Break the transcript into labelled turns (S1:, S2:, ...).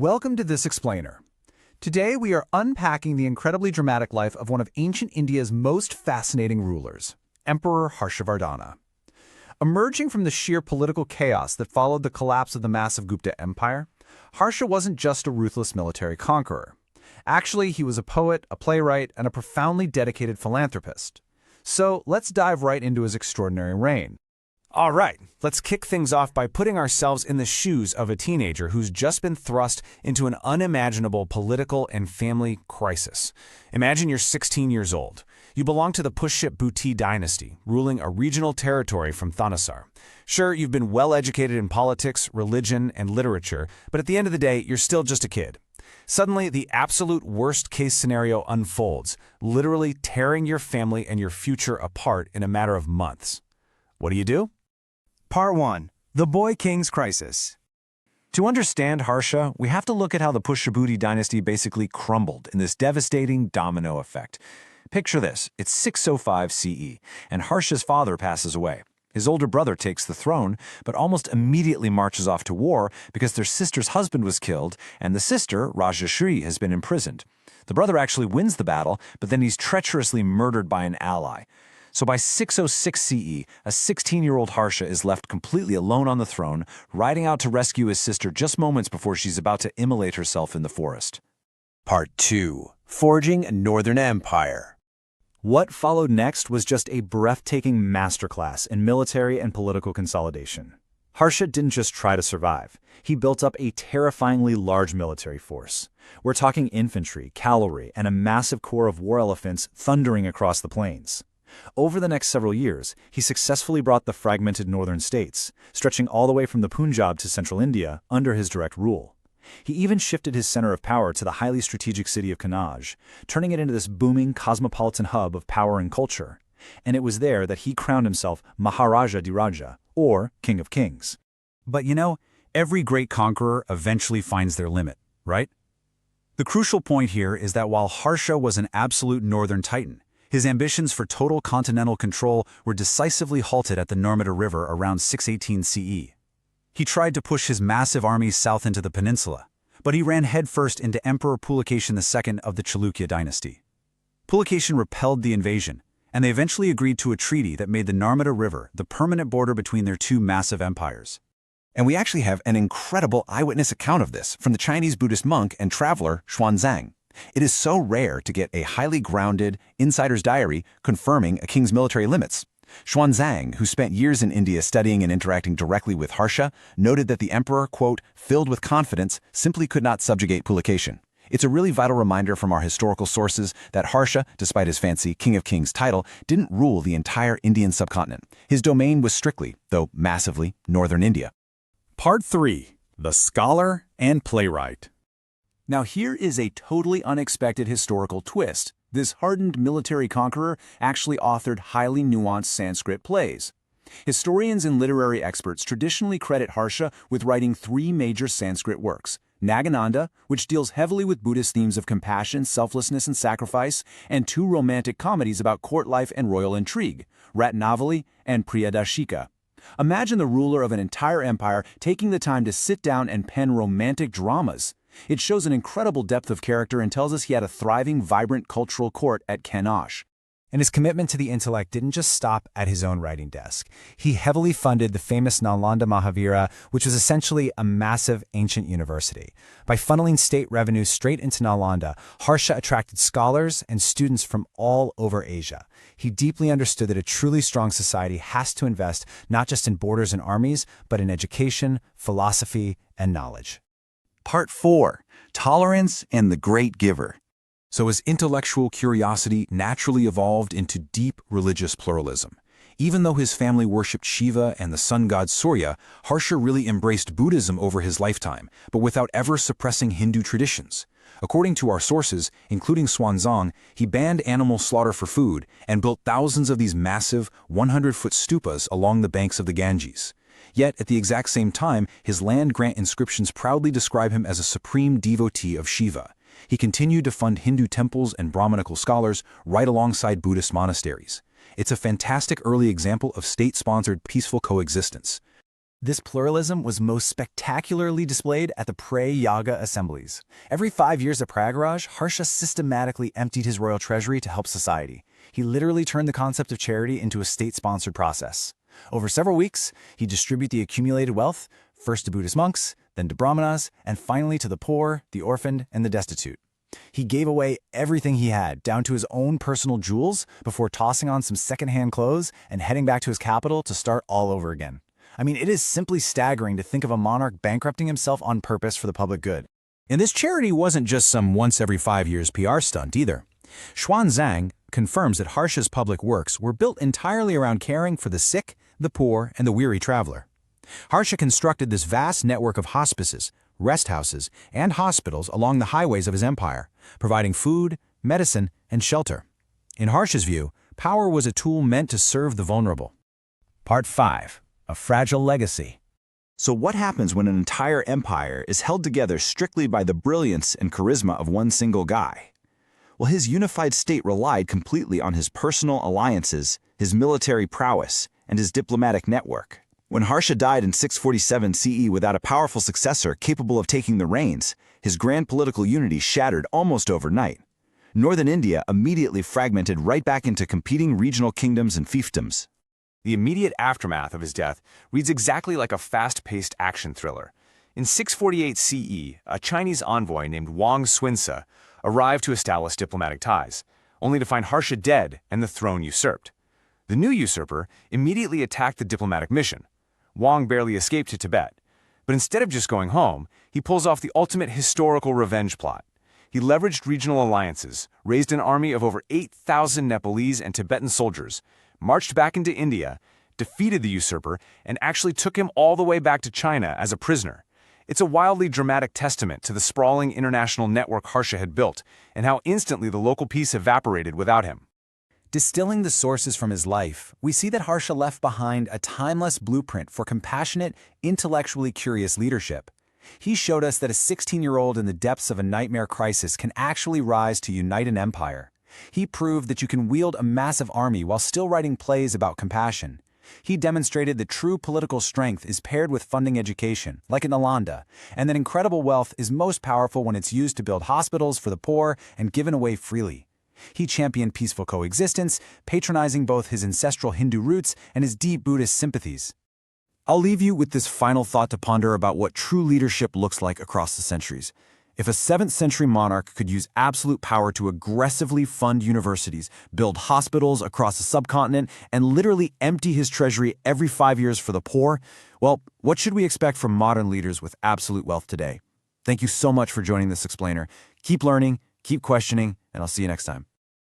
S1: Welcome to This Explainer. Today we are unpacking the incredibly dramatic life of one of ancient India's most fascinating rulers, Emperor Harshavardhana. Emerging from the sheer political chaos that followed the collapse of the massive Gupta Empire, Harsha wasn't just a ruthless military conqueror. Actually, he was a poet, a playwright, and a profoundly dedicated philanthropist. So let's dive right into his extraordinary reign.
S2: All right, let's kick things off by putting ourselves in the shoes of a teenager who's just been thrust into an unimaginable political and family crisis. Imagine you're 16 years old. You belong to the Pushit Bhuti dynasty, ruling a regional territory from Thanissar. Sure, you've been well-educated in politics, religion, and literature, but at the end of the day, you're still just a kid. Suddenly, the absolute worst-case scenario unfolds, literally tearing your family and your future apart in a matter of months. What do?
S3: Part 1. The Boy King's Crisis.
S2: To understand Harsha, we have to look at how the Pushit dynasty basically crumbled in this devastating domino effect. Picture this, it's 605 CE, and Harsha's father passes away. His older brother takes the throne, but almost immediately marches off to war because their sister's husband was killed, and the sister, Rajashri, has been imprisoned. The brother actually wins the battle, but then he's treacherously murdered by an ally. So by 606 CE, a 16-year-old Harsha is left completely alone on the throne, riding out to rescue his sister just moments before she's about to immolate herself in the forest.
S4: Part 2. Forging a Northern Empire.
S1: What followed next was just a breathtaking masterclass in military and political consolidation. Harsha didn't just try to survive. He built up a terrifyingly large military force. We're talking infantry, cavalry, and a massive corps of war elephants thundering across the plains. Over the next several years, he successfully brought the fragmented northern states, stretching all the way from the Punjab to central India, under his direct rule. He even shifted his center of power to the highly strategic city of Kannauj, turning it into this booming cosmopolitan hub of power and culture. And it was there that he crowned himself Maharaja di Raja, or King of Kings.
S5: But every great conqueror eventually finds their limit, right? The crucial point here is that while Harsha was an absolute northern titan, his ambitions for total continental control were decisively halted at the Narmada River around 618 CE. He tried to push his massive armies south into the peninsula, but he ran headfirst into Emperor Pulakeshin II of the Chalukya dynasty. Pulakeshin repelled the invasion, and they eventually agreed to a treaty that made the Narmada River the permanent border between their two massive empires.
S4: And we actually have an incredible eyewitness account of this from the Chinese Buddhist monk and traveler Xuanzang. It is so rare to get a highly grounded insider's diary confirming a king's military limits. Xuanzang, who spent years in India studying and interacting directly with Harsha, noted that the emperor, quote, filled with confidence, simply could not subjugate Pulakeshin. It's a really vital reminder from our historical sources that Harsha, despite his fancy King of Kings title, didn't rule the entire Indian subcontinent. His domain was strictly, though massively, northern India.
S5: Part 3. The Scholar and Playwright.
S2: Now here is a totally unexpected historical twist. This hardened military conqueror actually authored highly nuanced Sanskrit plays. Historians and literary experts traditionally credit Harsha with writing 3 major Sanskrit works: Nagananda, which deals heavily with Buddhist themes of compassion, selflessness, and sacrifice, and 2 romantic comedies about court life and royal intrigue, Ratnavali and Priyadarshika. Imagine the ruler of an entire empire taking the time to sit down and pen romantic dramas. It shows an incredible depth of character and tells us he had a thriving, vibrant cultural court at Kannauj.
S1: And his commitment to the intellect didn't just stop at his own writing desk. He heavily funded the famous Nalanda Mahavira, which was essentially a massive ancient university. By funneling state revenue straight into Nalanda, Harsha attracted scholars and students from all over Asia. He deeply understood that a truly strong society has to invest not just in borders and armies, but in education, philosophy, and knowledge.
S4: Part 4. Tolerance and the Great Giver.
S5: So his intellectual curiosity naturally evolved into deep religious pluralism. Even though his family worshipped Shiva and the sun god Surya, Harsha really embraced Buddhism over his lifetime, but without ever suppressing Hindu traditions. According to our sources, including Xuanzang, he banned animal slaughter for food and built thousands of these massive, 100-foot stupas along the banks of the Ganges. Yet, at the exact same time, his land-grant inscriptions proudly describe him as a supreme devotee of Shiva. He continued to fund Hindu temples and Brahmanical scholars right alongside Buddhist monasteries. It's a fantastic early example of state-sponsored peaceful coexistence.
S3: This pluralism was most spectacularly displayed at the Yaga assemblies. Every 5 years at Prayagraj, Harsha systematically emptied his royal treasury to help society. He literally turned the concept of charity into a state-sponsored process. Over several weeks, he distributed the accumulated wealth, first to Buddhist monks, then to brahmanas, and finally to the poor, the orphaned, and the destitute. He gave away everything he had, down to his own personal jewels, before tossing on some second-hand clothes and heading back to his capital to start all over again. I mean, it is simply staggering to think of a monarch bankrupting himself on purpose for the public good.
S5: And this charity wasn't just some once every 5 years PR stunt either. Xuanzang confirms that Harsha's public works were built entirely around caring for the sick, the poor, and the weary traveler. Harsha constructed this vast network of hospices, rest houses, and hospitals along the highways of his empire, providing food, medicine, and shelter. In Harsha's view, power was a tool meant to serve the vulnerable.
S3: Part 5. A Fragile Legacy.
S1: So what happens when an entire empire is held together strictly by the brilliance and charisma of one single guy? Well, his unified state relied completely on his personal alliances, his military prowess, and his diplomatic network. When Harsha died in 647 CE without a powerful successor capable of taking the reins, his grand political unity shattered almost overnight. Northern India immediately fragmented right back into competing regional kingdoms and fiefdoms.
S2: The immediate aftermath of his death reads exactly like a fast-paced action thriller. In 648 CE, a Chinese envoy named Wang Xunzi arrived to establish diplomatic ties, only to find Harsha dead and the throne usurped. The new usurper immediately attacked the diplomatic mission. Wang barely escaped to Tibet, but instead of just going home, he pulls off the ultimate historical revenge plot. He leveraged regional alliances, raised an army of over 8,000 Nepalese and Tibetan soldiers, marched back into India, defeated the usurper, and actually took him all the way back to China as a prisoner. It's a wildly dramatic testament to the sprawling international network Harsha had built, and how instantly the local peace evaporated without him.
S3: Distilling the sources from his life, we see that Harsha left behind a timeless blueprint for compassionate, intellectually curious leadership. He showed us that a 16-year-old in the depths of a nightmare crisis can actually rise to unite an empire. He proved that you can wield a massive army while still writing plays about compassion. He demonstrated that true political strength is paired with funding education, like in Nalanda, and that incredible wealth is most powerful when it's used to build hospitals for the poor and given away freely. He championed peaceful coexistence, patronizing both his ancestral Hindu roots and his deep Buddhist sympathies.
S5: I'll leave you with this final thought to ponder about what true leadership looks like across the centuries. If a 7th century monarch could use absolute power to aggressively fund universities, build hospitals across the subcontinent, and literally empty his treasury every 5 years for the poor, well, what should we expect from modern leaders with absolute wealth today? Thank you so much for joining this explainer. Keep learning, keep questioning, and I'll see you next time.